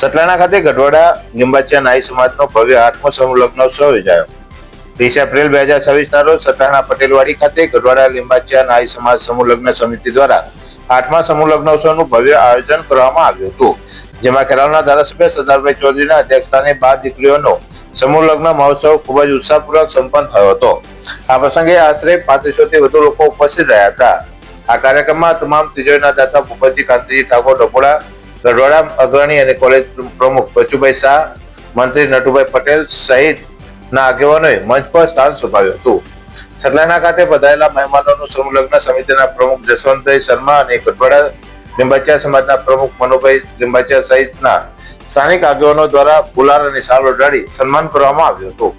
સતલાણા ખાતે ગઢવાડા લીંબાચિયા નાઈ સમાજનો ભવ્ય 8મો સમૂહ લગ્નોત્સવ યોજાયો। 30 એપ્રિલ 2026ના રોજ સતલાણા પટેલવાડી ખાતે ગઢવાડા લીંબાચિયા નાઈ સમાજ સમૂહ લગ્ન સમિતિ દ્વારા 8મા સમૂહ લગ્નોત્સવનું ભવ્ય આયોજન કરવામાં આવ્યું હતું, જેમાં ખેરાલુના ધારાસભ્ય સરદારભાઈ ચૌધરીના અધ્યક્ષસ્થાને 12 દીકરીઓનો સમૂહ લગ્ન મહોત્સવ ખૂબ જ ઉત્સાહપૂર્વક સંપન્ન થયો હતો। આ પ્રસંગે આશરે 3500થી વધુ લોકો ઉપસ્થિત રહ્યા હતા। આ કાર્યક્રમમાં તમામ તિજોરીના દાતા ભૂપતજી કાંતિજી ઠાકોર ડભોડા, ગઢવાડા અગ્રણી અને કોલેજ પ્રમુખ બચુભાઈ શાહ, મંત્રી નટુભાઈ પટેલ સહિતના આગેવાનોએ મંચ પર સ્થાન શોભાવ્યું હતું। સતલાણા ખાતે પધારેલા મહેમાનોનું સમૂહ લગ્ન સમિતિના પ્રમુખ જસવંતભાઈ શર્મા અને ગઢવાડા લીંબાચિયા સમાજના પ્રમુખ મનુભાઈ લીંબાચિયા સહિતના સ્થાનિક આગેવાનો દ્વારા ગુલાલ અને શાલ ઓઢાડી સન્માન કરવામાં આવ્યું હતું।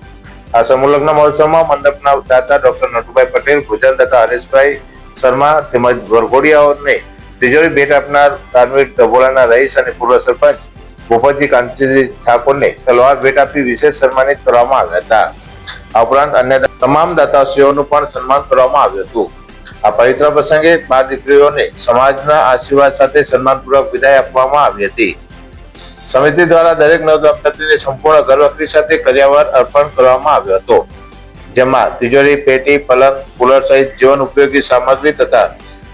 આ સમૂહ લગ્ન મહોત્સવમાં મંડપના દાતા ડોક્ટર નટુભાઈ પટેલ, ભોજન દાતા હરેશભાઈ શર્મા તેમજ વરઘોડિયાઓને તિજોરી ભેટ આપનાર તાનવીર ડભોડાના રહીશ અને પૂર્વ સરપંચ ભૂપતજી કાંતિજી ઠાકોરને તલવાર ભેટ આપી વિશેષ સન્માનિત કરવામાં આવ્યા હતા। આ ઉપરાંત અન્ય તમામ દાતાશ્રીઓનું પણ સન્માન કરવામાં આવ્યું હતું। આ પવિત્ર પ્રસંગે 12 દીકરીઓને સમાજના આશીર્વાદ સાથે સન્માનપૂર્વક વિદાય આપવામાં આવી હતી। સમિતિ દ્વારા દરેક નવદંપતીને સંપૂર્ણ ઘરવખરી સાથે કરિયાવર અર્પણ કરવામાં આવ્યો હતો, જેમાં તિજોરી, પેટી, પલંગ, કુલર સહિત જીવન ઉપયોગી સામગ્રી તથા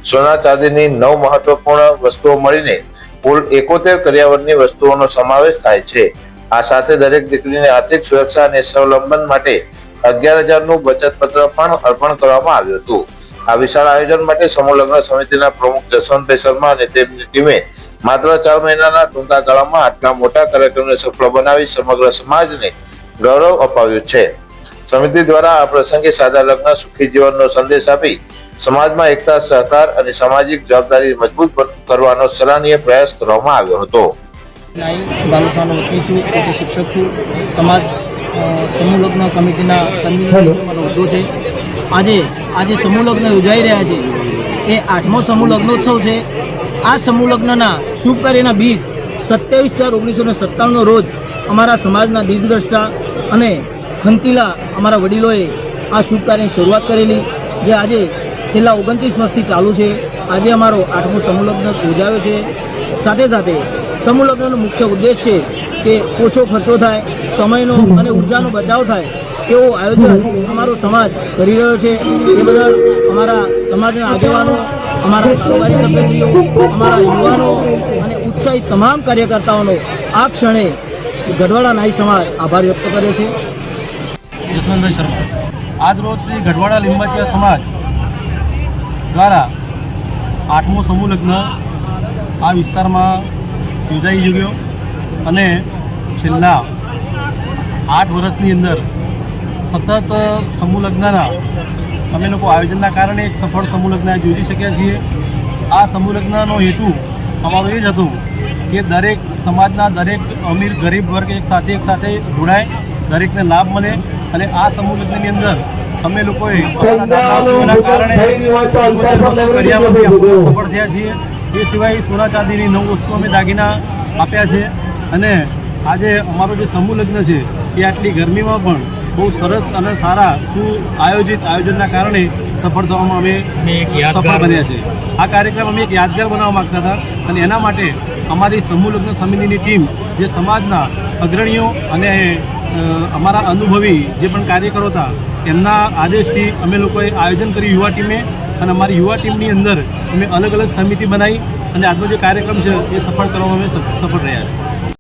સોના ચાંદીની 9 મહત્વપૂર્ણ વસ્તુઓ મળીને કુલ 71 કરિયાવરની વસ્તુઓનો સમાવેશ થાય છે। આ સાથે દરેક દીકરીને આર્થિક સુરક્ષા અને સ્વાવલંબન માટે 11,000નું બચત પત્ર પણ અર્પણ કરવામાં આવ્યું હતું। આ વિશાળ આયોજન માટે સમૂહ લગ્ન સમિતિના પ્રમુખ જસવંતભાઈ શર્મા અને તેમની ટીમે માત્ર 4 મહિનાના ટૂંકા ગાળામાં આટલા મોટા કાર્યક્રમને સફળ બનાવી સમગ્ર સમાજને ગૌરવ અપાવ્યું છે। સમિતિ દ્વારા આ પ્રસંગે સાદા લગ્ન, સુખી જીવનનો સંદેશ આપી સમાજમાં એકતા, સહકાર અને સામાજિક જવાબદારી મજબૂત કરવાનો સરાહનીય પ્રયાસ કરવામાં આવ્યો હતો। બાલુસાનો વતની છું, પોતે શિક્ષક છું, સમાજ સમૂહ લગ્ન કમિટીના કન્વીનરનો હોદ્દો છે। આજે સમૂહ લગ્ન યોજાઈ રહ્યા છે એ 8મો સમૂહ લગ્નોત્સવ છે। આ સમૂહ લગ્નના શુભ કાર્યના બીજ 27/4/1997 રોજ અમારા સમાજના દીર્ઘદ્રષ્ટા અને ખંતીલા અમારા વડીલોએ આ શુભ કાર્યની શરૂઆત કરેલી, જે આજે છેલ્લા 29 વર્ષથી ચાલુ છે। આજે અમારો 8મો સમૂહ લગ્ન યોજાયો છે। સાથે સાથે સમૂહ લગ્નનો મુખ્ય ઉદ્દેશ છે કે ઓછો ખર્ચો થાય, સમયનો અને ઉર્જાનો બચાવ થાય તેવું આયોજન અમારો સમાજ કરી રહ્યો છે। એ બદલ અમારા સમાજના આગેવાનો, અમારા કારોબારી સભ્યશ્રીઓ, અમારા યુવાનો અને ઉત્સાહિત તમામ કાર્યકર્તાઓનો આ ક્ષણે ગઢવાડા નાઈ સમાજ આભાર વ્યક્ત કરે છે। જસવંતભાઈ શર્મા આજ રોજ શ્રી ગઢવાડા લીંબાચિયા સમાજ દ્વારા 8મો સમૂહ લગ્ન આ વિસ્તારમાં યોજાઈ ગયો અને છેલ્લા 8 વર્ષની અંદર સતત સમૂહ લગ્નના અમે લોકો આયોજનના કારણે એક સફળ સમૂહ લગ્ન યોજી શક્યા છીએ। આ સમૂહ લગ્નનો હેતુ અમારો એ જ હતો કે દરેક સમાજના દરેક અમીર ગરીબ વર્ગ એક સાથે જોડાય, દરેકને લાભ મળે અને આ સમૂહ લગ્નની અંદર અમે લોકોએ કારણે સફળ થયા છીએ। એ સિવાય સોના ચાંદીની 9 વસ્તુ અમે દાગીના આપ્યા છે અને આજે અમારો જે સમૂહ લગ્ન છે એ આટલી ગરમીમાં પણ બહુ સરસ અને સારા સુઆયોજિત આયોજનના કારણે સફળ થવામાં અમે સફળ બન્યા છે। આ કાર્યક્રમ અમે એક યાદગાર બનાવવા માગતા હતા અને એના માટે અમારી સમૂહ લગ્ન સમિતિની ટીમ જે સમાજના અગ્રણીઓ અને અમારા અનુભવી જે પણ કાર્યકરો હતા એમના આદેશથી અમે લોકોએ આયોજન કર્યું યુવા ટીમે, અને અમારી યુવા ટીમની અંદર અમે અલગ અલગ સમિતિ બનાવી અને આજનો જે કાર્યક્રમ છે એ સફળ કરવામાં અમે સફળ રહ્યા છે।